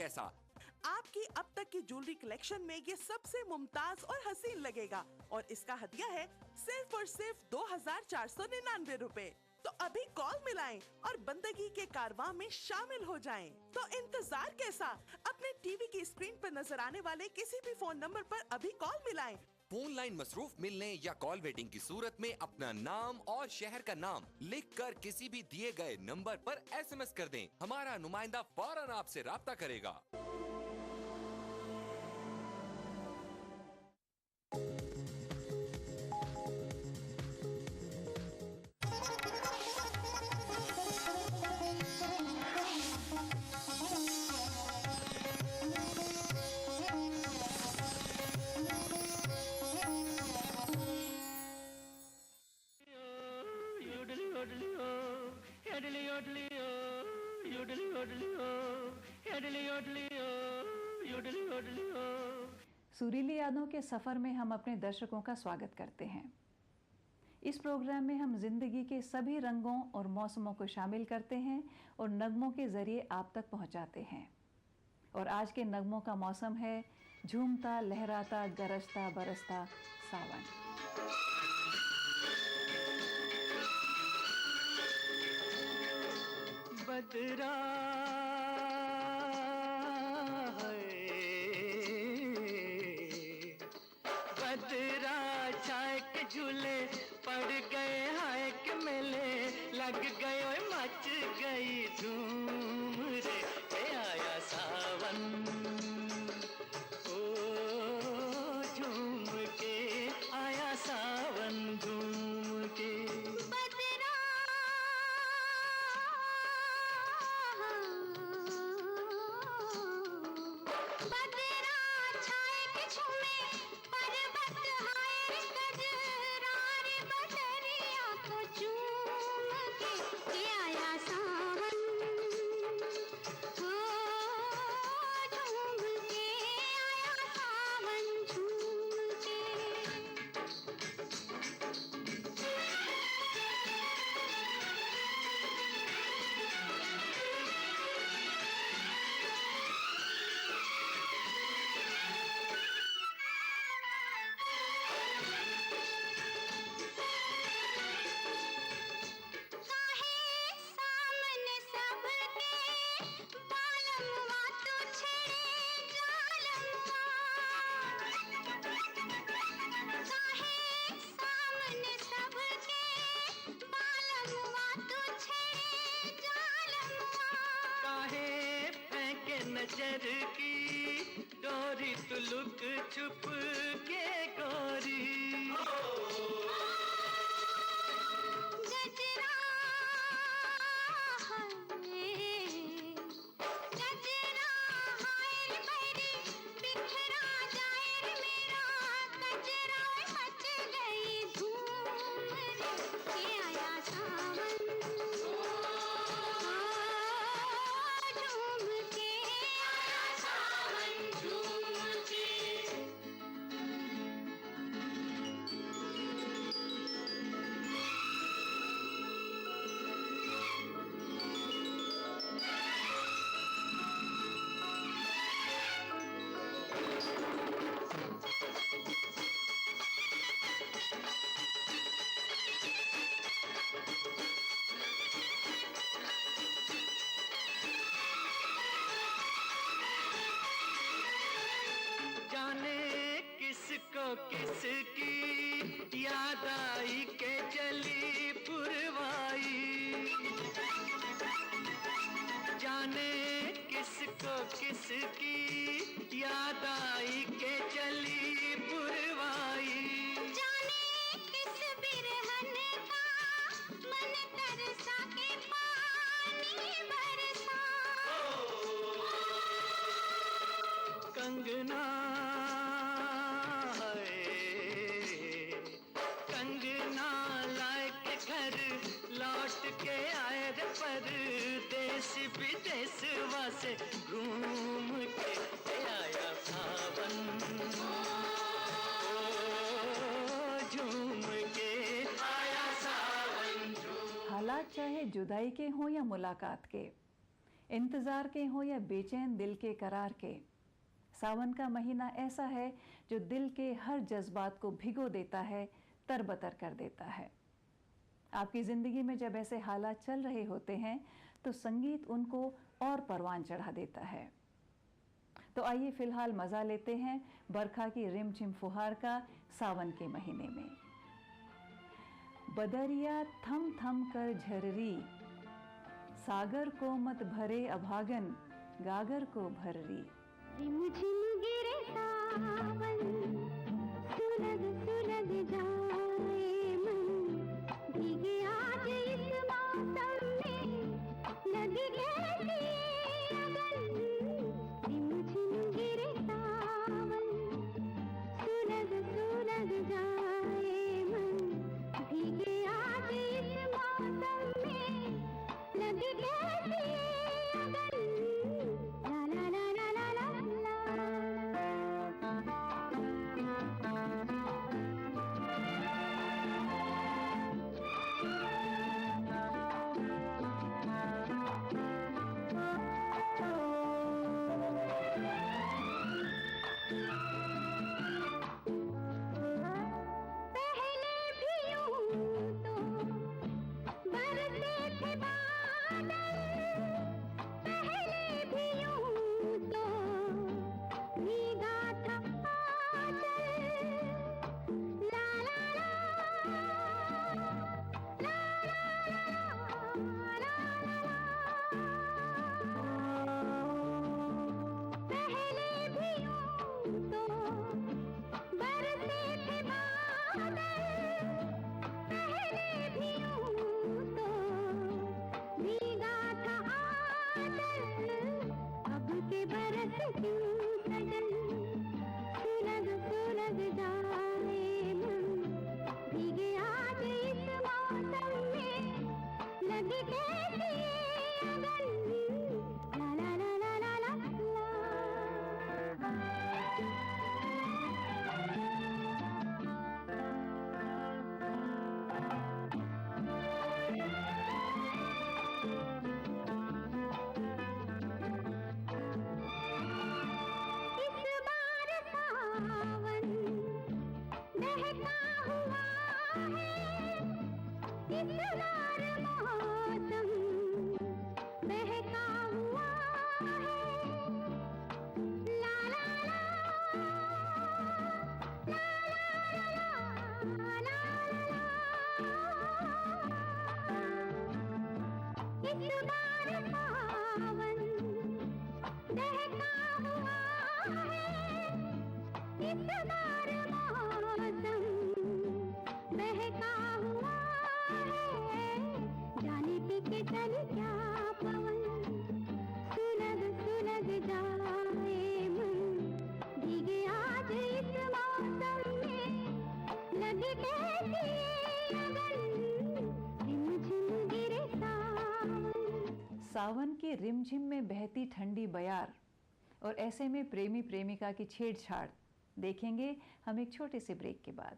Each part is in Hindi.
कैसा। आपकी अब तक की ज्वेलरी कलेक्शन में ये सबसे मुमताज और हसीन लगेगा और इसका हदिया है सिर्फ और सिर्फ 2499 रुपए। तो अभी कॉल मिलाएं और बंदगी के कारवां में शामिल हो जाएं। तो इंतजार कैसा, अपने टीवी की स्क्रीन पर नजर आने वाले किसी भी फोन नंबर पर अभी कॉल मिलाएं। फोन लाइन मसरूफ मिलने या कॉल वेटिंग की सूरत में अपना नाम और शहर का नाम लिखकर किसी भी दिए गए नंबर पर SMS कर दें। हमारा नुमाइंदा फौरन आपसे राब्ता करेगा। सुरीली यादों के सफर में हम अपने दर्शकों का स्वागत करते हैं। इस प्रोग्राम में हम जिंदगी के सभी रंगों और मौसमों को शामिल करते हैं और नगमों के जरिए आप तक पहुंचाते हैं। और आज के नगमों का मौसम है झूमता, लहराता, गरजता, बरसता सावन। बदरा बदरा छाए के झूले पड़ गए, हाय के मेले लग गए, ओए मच गई धूम रे, आया सावन ओ झूम के आया सावन झूम के। नजर की डोरी तू लुक छुप के गोरी, किसकी याद आई के चली पुरवाई, जाने किसको किसकी याद आई के चली पुरवाई, जाने किस बिरहन का मन तरसा के पानी बरसा, कंगना लौट के आए रे परदेश विदेशवा से घूम के आया सावन झूम के आया सावन। हालात चाहे जुदाई के हों या मुलाकात के, इंतज़ार के हों या बेचैन दिल के करार के, सावन का महीना ऐसा है जो दिल के हर जज्बात को भिगो देता है, तरबतर कर देता है। आपकी ज़िंदगी में जब ऐसे हालात चल रहे होते हैं तो संगीत उनको और परवान चढ़ा देता है। तो आइए फिलहाल मज़ा लेते हैं बरखा की रिमझिम फुहार का सावन के महीने में। बदरिया थम थम कर झररी, सागर को मत भरे अभागन, गागर को भर्री। रिमझिम गिरे सावन, सुलग सुलग जाए मन, भीगे आज इस मौसम में, लगी कैसी अगन। रिमझिम गिरे सावन, सुलग सुलग जाए मन, भीगे आज इस मौसम में, लगी कैसी अगन। ला ला ला ला ला पहले भी यूं तो बरसे थे बादल, पहले भी यूं तो भीगा था आंचल। ला ला ला ला ला पहले भी यूं तो बरसे थे बादल, पहले भी यूं तो भीगा था आंचल। अब के बरस क्यों सजन, सुलग सुलग जाए मन, भीगे आज इस मौसम में, लगी कैसी अगन। ला ला ला ला ला ला ला। इस बार सावन बहका हुआ है, इस बार मौसम बहका हुआ है। ला ला ला ला ला इस बार सावन बहका हुआ है, इस बार मौसम बहका हुआ है। जाने पे के चले क्या पवन, सुलग सुलग जाए मन, भीगे आज इस मौसम में, लगी कैसी अगन। रिमझिम गिरे सावन। सावन की रिमझिम में बहती ठंडी बयार और ऐसे में प्रेमी प्रेमिका की छेड़छाड़ देखेंगे हम एक छोटे से ब्रेक के बाद।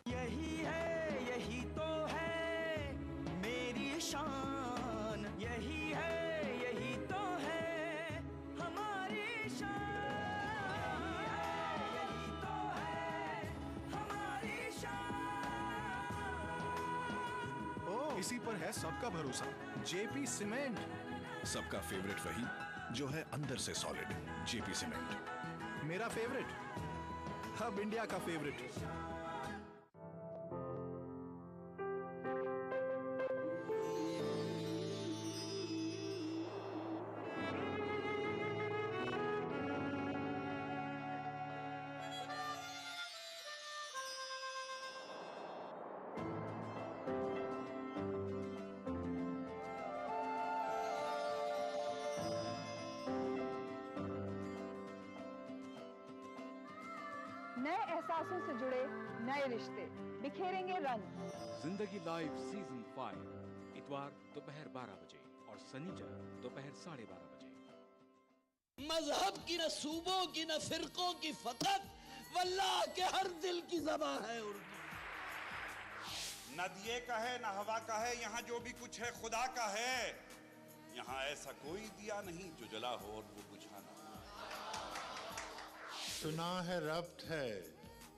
यही है, यही तो है मेरी शान, यही है, यही तो है हमारी शान, यही तो है हमारी शान। इसी पर है सबका भरोसा, जेपी सीमेंट। सबका फेवरेट वही जो है अंदर से सॉलिड, जेपी सीमेंट। मेरा फेवरेट, अब इंडिया का फेवरेट। नए एहसासों से जुड़े नए रिश्ते बिखेरेंगे रंग। जिंदगी लाइव सीजन 5 इतवार दोपहर 12 बजे और शनिचर दोपहर 12:30 बजे। मजहब की न सूबों की न फिरकों की फकत वल्लाह के हर दिल की ज़बां है उर्दू। न दिए का है न हवा का है, यहाँ जो भी कुछ है खुदा का है। यहाँ ऐसा कोई दिया नहीं जो जला हो और वो बुझा ना। सुना है रब्त है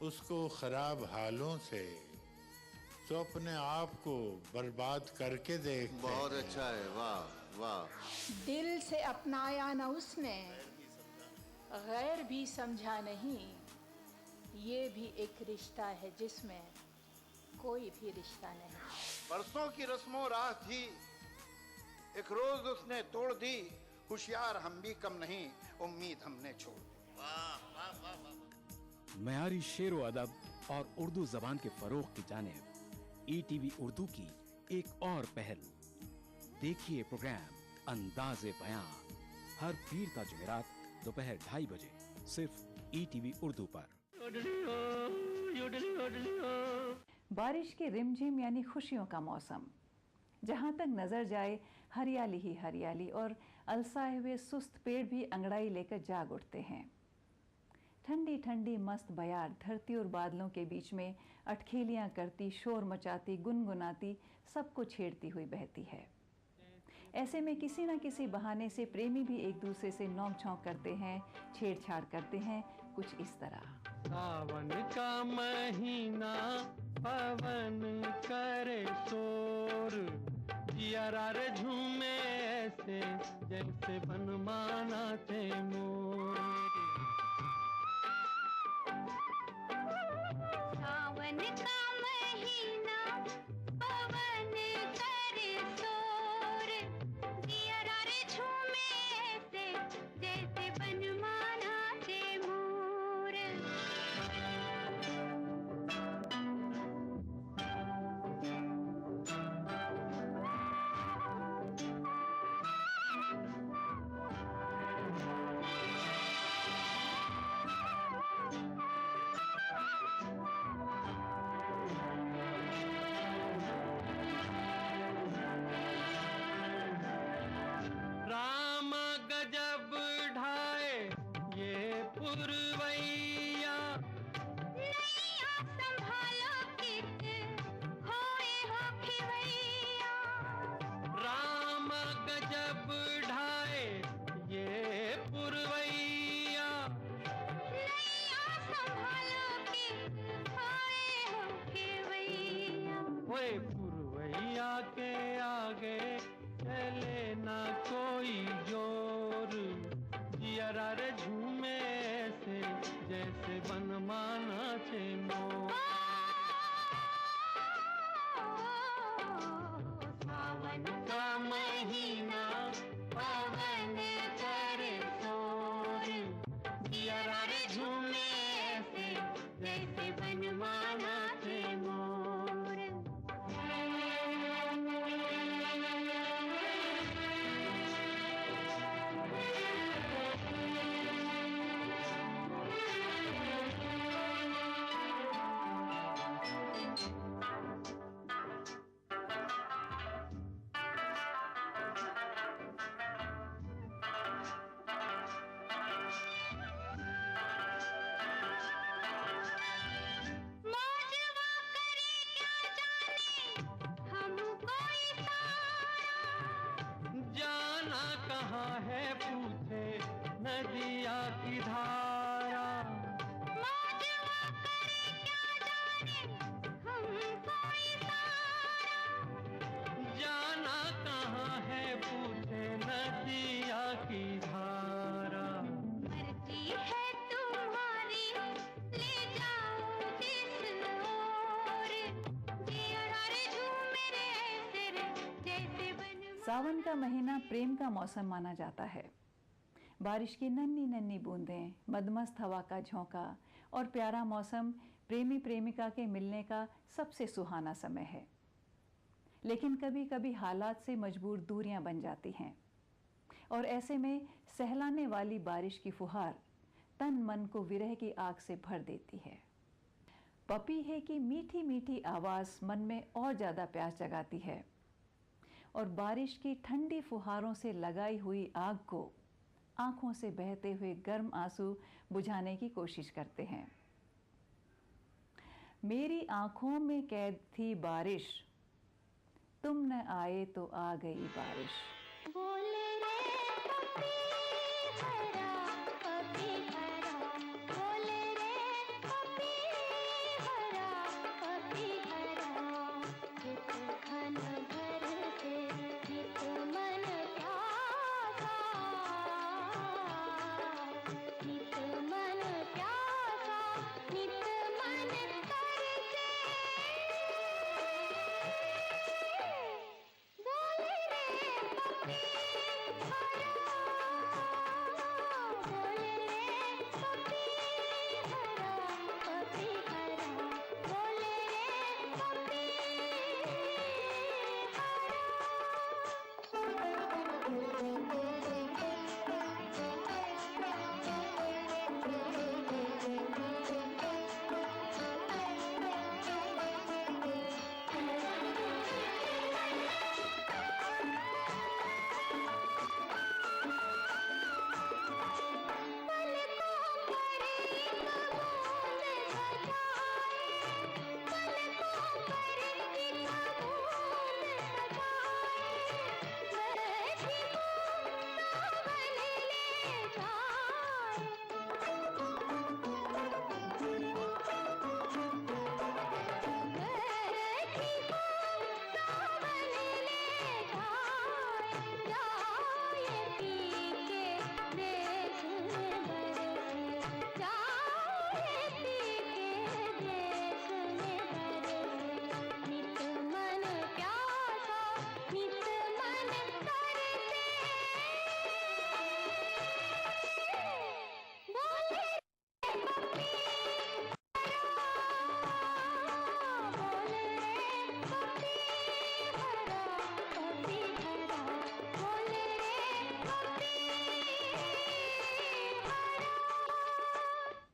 उसको खराब हालों से, तो अपने आप को बर्बाद करके देख। बहुत अच्छा है, वाह वाह। दिल से अपनाया न उसने, गैर भी समझा नहीं। ये भी एक रिश्ता है जिसमें कोई भी रिश्ता नहीं। बरसों की रस्मों राह थी, एक रोज उसने तोड़ दी। होशियार हम भी कम नहीं, उम्मीद हमने छोड़ दी। मयारी शेर व अदब और उर्दू जबान के फरोग की जानिब ETV उर्दू की एक और पहल। देखिए प्रोग्राम अंदाज़े बयां हर पीर ता जुमेरात दोपहर 2:30 बजे सिर्फ ETV उर्दू पर। बारिश की रिमझिम यानी खुशियों का मौसम। जहाँ तक नजर जाए हरियाली ही हरियाली, और अलसाए हुए सुस्त पेड़ भी अंगड़ाई लेकर जाग उठते हैं। ठंडी ठंडी मस्त बयार धरती और बादलों के बीच में अटखेलियाँ करती, शोर मचाती, गुनगुनाती, सबको छेड़ती हुई बहती है। ऐसे में किसी न किसी बहाने से प्रेमी भी एक दूसरे से नोक झोंक करते हैं, छेड़छाड़ करते हैं, कुछ इस तरह। सावन का महीना पवन करे शोर, जियरा रे झूमे ऐसे जैसे बनमाना थे मोर। सावन का महीना पवन करे शोर, जियरा रे झूमे ऐसे जैसे बनमाना थे मोर। राम गजब ढाए ये पुरवैया, नैया संभालो कित होए हो खिवैया। राम गजब ढाए ये पुरवैया, नैया संभालो कित होए हो खिवैया। ओए पुरवैया के आगे चले ना कोई जोर, जियरा रे झूमे ऐसे जैसे बनमाना थे मोर। सावन का महीना पवन करे शोर, जियरा रे झूमे ऐसे जैसे बनमाना थे मोर। मौजवा करे क्या जाने हमको इशारा, जाना कहाँ है पूछे नदिया की धारा। मौजवा करे क्या जाने हमको इशारा। जाना कहाँ है पूछे नदिया की धारा। मर्जी है तुम्हारी ले जाओ जिस ओर, जियरा रे झूमे रे ऐसे रे जैसे बनमाना। सावन का महीना प्रेम का मौसम माना जाता है। बारिश की नन्ही नन्ही बूंदें, मदमस्त हवा का झोंका और प्यारा मौसम प्रेमी प्रेमिका के मिलने का सबसे सुहाना समय है। लेकिन कभी कभी हालात से मजबूर दूरियां बन जाती हैं, और ऐसे में सहलाने वाली बारिश की फुहार तन मन को विरह की आग से भर देती है। पपी है कि मीठी मीठी आवाज़ मन में और ज़्यादा प्यास जगाती है, और बारिश की ठंडी फुहारों से लगाई हुई आग को आंखों से बहते हुए गर्म आंसू बुझाने की कोशिश करते हैं। मेरी आंखों में कैद थी बारिश, तुम न आए तो आ गई बारिश। बोले रे पपी हरा पपी हरा, बोले रे पपी हरा पपी हरा, चित घन भर से चित मन प्यासा, चित मन प्यासा, नित मन तरसे, बोले रे पपी हरा, बोले रे पपी हरा पपी हरा, बोले रे पपी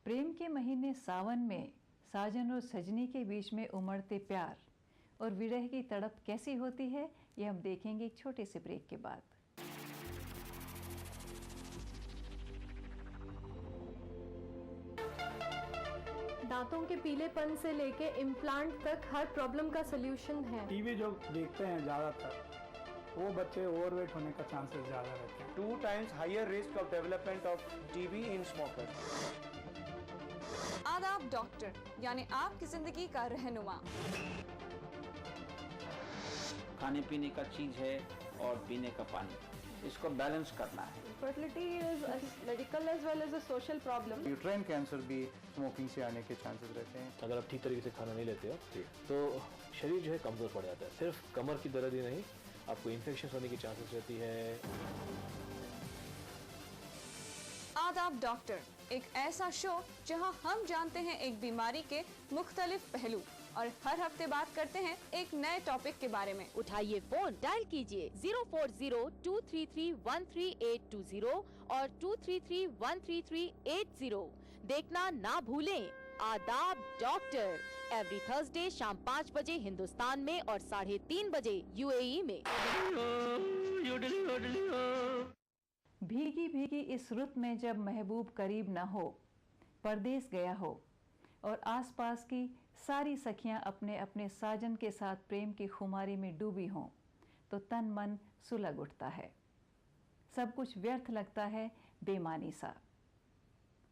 प्रेम के महीने सावन में साजन और सजनी के बीच में उमड़ते प्यार और विरह की तड़प कैसी होती है, ये हम देखेंगे एक छोटे से ब्रेक के बाद। दांतों के पीलेपन से लेके इम्प्लांट तक हर प्रॉब्लम का सलूशन है। टीवी जो देखते हैं ज़्यादातर वो बच्चे ओवरवेट होने का चांसेस ज़्यादा रहते हैं। 2 times higher risk of development of TB in smokers. आदाब डॉक्टर, यानी आपकी जिंदगी का रहनुमा। खाने पीने का चीज है और पीने का पानी, इसको बैलेंस करना है। Fertility is medical as well as a social problem. Uterine cancer भी स्मोकिंग से आने के चांसेस रहते हैं। अगर आप ठीक तरीके से खाना नहीं लेते हो तो शरीर जो है कमज़ोर पड़ जाता है। सिर्फ कमर की दर्द ही नहीं, आपको इन्फेक्शन होने की चांसेस रहती है। आदाब डॉक्टर, एक ऐसा शो जहां हम जानते हैं एक बीमारी के मुख्तलिफ पहलू और हर हफ्ते बात करते हैं एक नए टॉपिक के बारे में। उठाइए फोन, डायल कीजिए 040-233-13820 और 233-13380। देखना ना भूलें आदाब डॉक्टर, एवरी थर्सडे शाम 5 बजे हिंदुस्तान में और 3:30 बजे यूएई में। भीगी भीगी इस रुत में जब महबूब करीब न हो, परदेस गया हो और आसपास की सारी सखियां अपने अपने साजन के साथ प्रेम की खुमारी में डूबी हों, तो तन मन सुलग उठता है। सब कुछ व्यर्थ लगता है, बेमानी सा।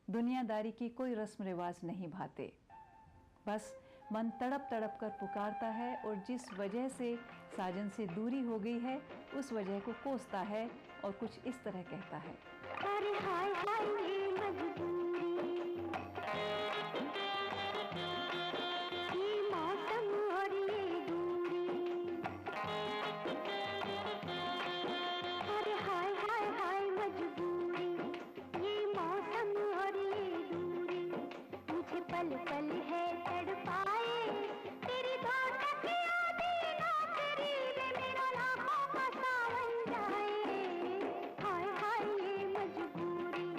दुनियादारी की कोई रस्म रिवाज नहीं भाते, बस मन तड़प तड़प कर पुकारता है और जिस वजह से साजन से दूरी हो गई है उस वजह को कोसता है और कुछ इस तरह कहता है। अरे हाय हाय ये मजबूरी, ये मौसम और ये दूरी, अरे हाय हाय हाय मजबूरी, ये मौसम और ये दूरी, मुझे पल पल है तड़पाए, तेरी धड़कन की यादें ना करीब मेरा लाखों का सावन जाए। हाय हाय ये मजबूरी,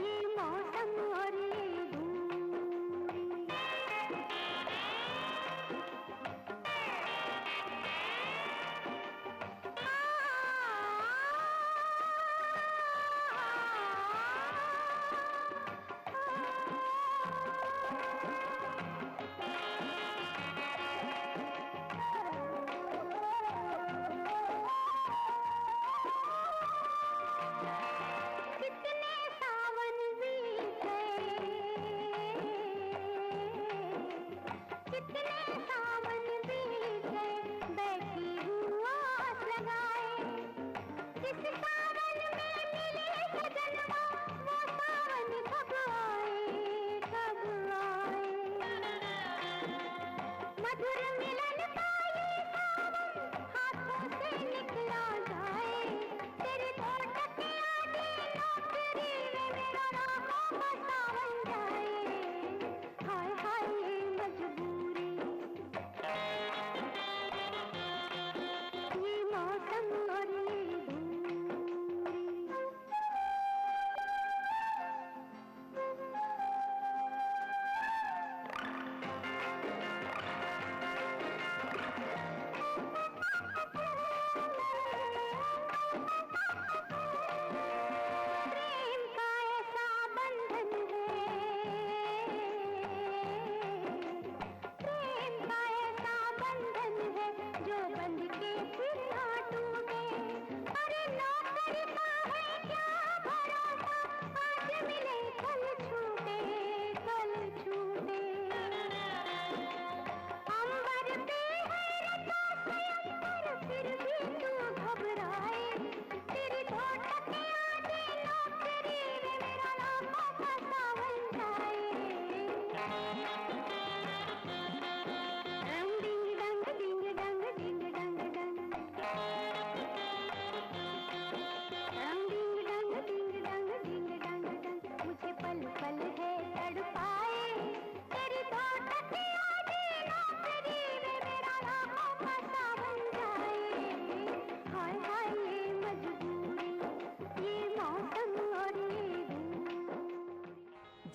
ये मौसम और ये दूरी।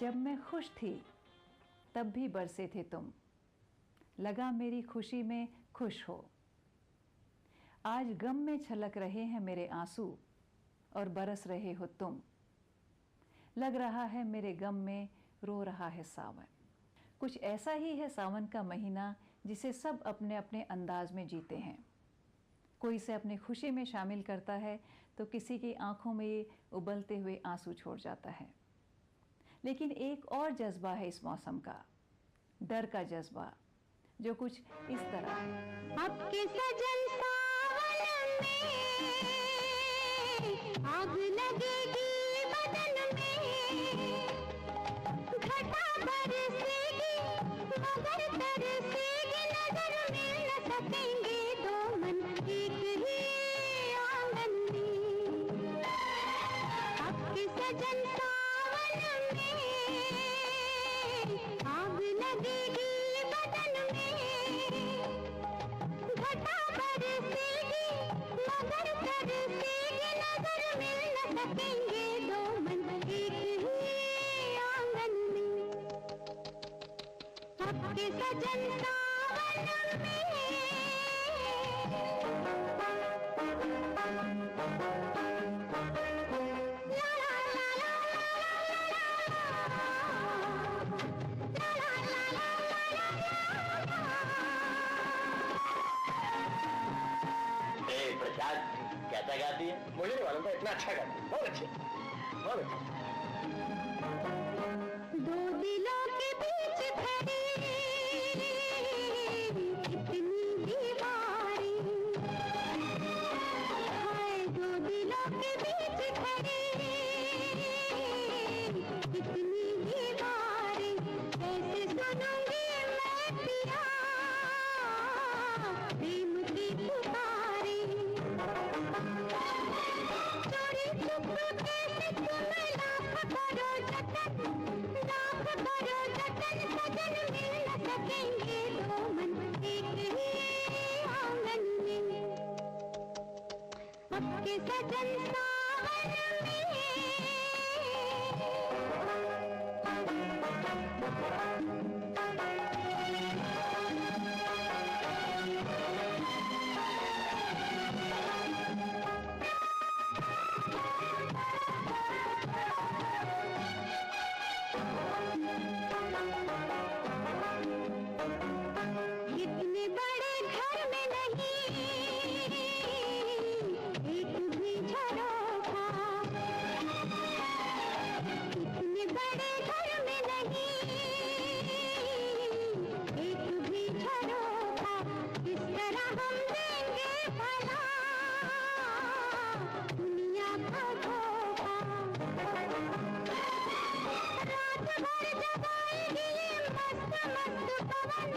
जब मैं खुश थी तब भी बरसे थे तुम, लगा मेरी खुशी में खुश हो। आज गम में छलक रहे हैं मेरे आंसू और बरस रहे हो तुम, लग रहा है मेरे गम में रो रहा है सावन। कुछ ऐसा ही है सावन का महीना, जिसे सब अपने अपने अंदाज में जीते हैं। कोई इसे अपनी खुशी में शामिल करता है तो किसी की आंखों में ये उबलते हुए आंसू छोड़ जाता है। लेकिन एक और जज्बा है इस मौसम का, डर का जज्बा, जो कुछ इस तरह है। आपके सजन सावन में आग लगेगी बदन में, घटा बरसेगी मगर तरसेगी नजर, मिल न सकेंगे दो मन एक ही आंगन में। आपके सजन सावन में आग लगेगी बदन में, घटा बरसेगी मगर तरसेगी नजर, मिल न सकेंगे दो मन एक ही आंगन में। आपके सजन सावन में प्रसाद कैसा गाती है? मुझे नहीं मालूम था, इतना अच्छा गाती है। बहुत अच्छे, बहुत अच्छे। दो दिलों के बीच खड़ी कितनी दीवारी है, दो दिलों के बीच खड़ी कितनी दीवारी, कैसे सुनूंगी मैं पिया प्रेम की पुकारी। चोरी चुप कैसे तुम लाख करो जतन, लाख करो जतन, सजन मिल न सकेंगे दो मन एक ही आंगन में। आपके सजन सावन में इतने बड़े घर में नहीं एक भी झरोखा, इतने बड़े घर में नहीं एक भी झरोखा, इस तरह हम देंगे भला दुनिया का धोखा। रात भर जगाएगी मस्त मस्त पवन,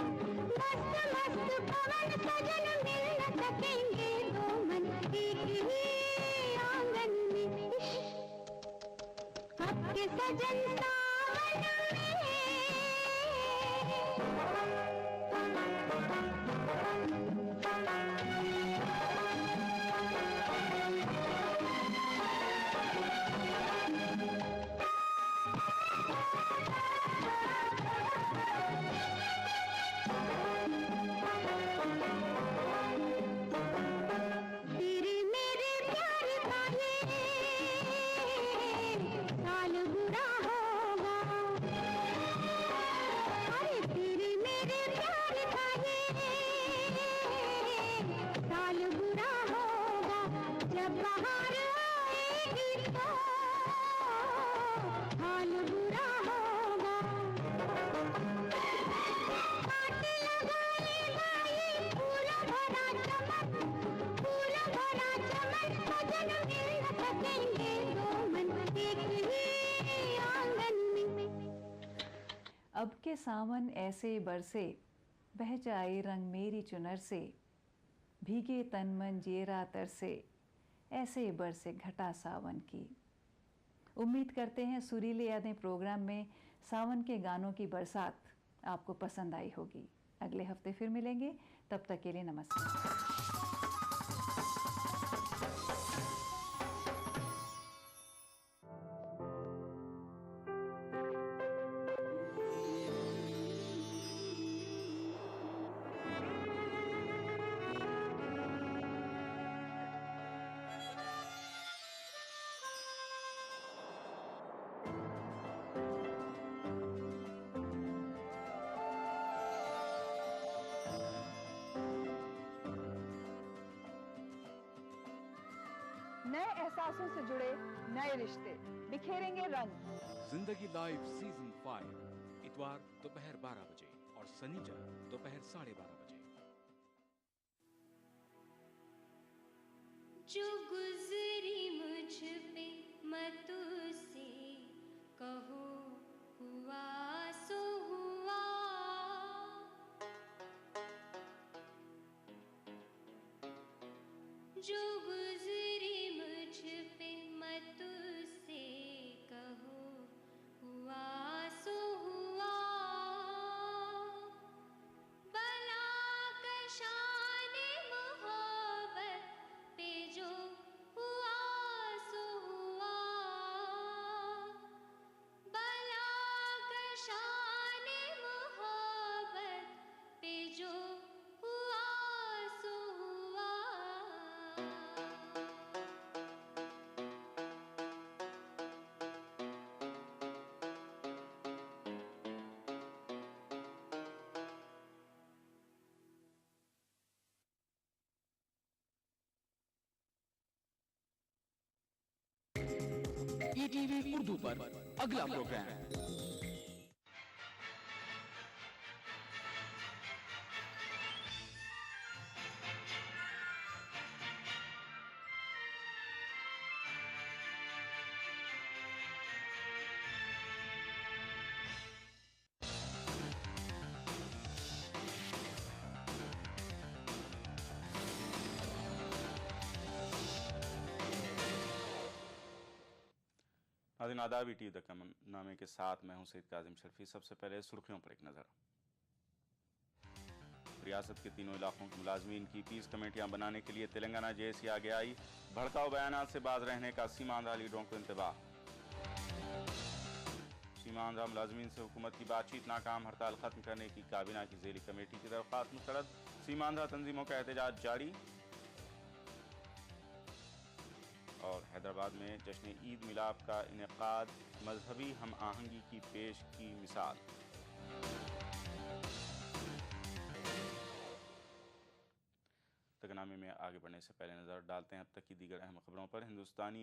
मस्त मस्त पवन, सजन मिल न सकेंगे दो मन एक ही आंगन में। आपके सजन सावन तेरे मेरे प्यार का ये साल बुरा होगा, अरे तेरे मेरे प्यार का ये साल बुरा होगा, जब बाहर आएगी तो हाल बुरा होगा। काट लगाएगा ये फूल भरा चमन, फूल भरा चमन, सजन मिल न सकेंगे दो मन एक ही आंगन में। अब के सावन ऐसे बरसे, बह जाए रंग मेरी चुनर से, भीगे तन मन जेरा तरसे, ऐसे बरसे घटा सावन की। उम्मीद करते हैं सुरीले यादें प्रोग्राम में सावन के गानों की बरसात आपको पसंद आई होगी। अगले हफ्ते फिर मिलेंगे, तब तक के लिए नमस्कार। नए एहसासों से जुड़े नए रिश्ते बिखेरेंगे रंग। जिंदगी लाइव सीजन 5 इतवार दोपहर 12 बजे और शनिचर दोपहर 12:30 बजे। जो गुजरी मुझ पे मत उसे कहो हुआ सो हुआ, जो गुजरी मुझ पे मत उसे कहो हुआ सो हुआ, बला कशाने मोहब्बत पे जो हुआ सो हुआ, बला कशाने मोहब्बत पे जो हुआ सो हुआ। ETV उर्दू पर अगला प्रोग्राम। नाज़रीन आदाब, ETV द नामे के साथ मैं हूं सईद काजिम शर्फी। सबसे पहले सुर्खियों पर एक नज़र। रियासत के तीनों इलाकों के मुलाजमीन की पीस कमेटियां बनाने के लिए तेलंगाना JSE आगे आई। भड़काऊ बयानात से बाज रहने का सीमांध्रा लीडरों को इंतबाह। सीमांध्रा मुलाजमीन से हुकूमत की बातचीत नाकाम, हड़ताल खत्म करने की काबीना की ज़ेली कमेटी की दरख्वास्त मुस्तरद। सीमांध्रा तंजीमों का एहतजाज जारी। और हैदराबाद में जश्न ईद मिलाप का इनेकाद मजहबी हम आहंगी की पेश की मिसाल। तकनामे में आगे बढ़ने से पहले नजर डालते हैं अब तक की दीगर अहम खबरों पर। हिंदुस्तानी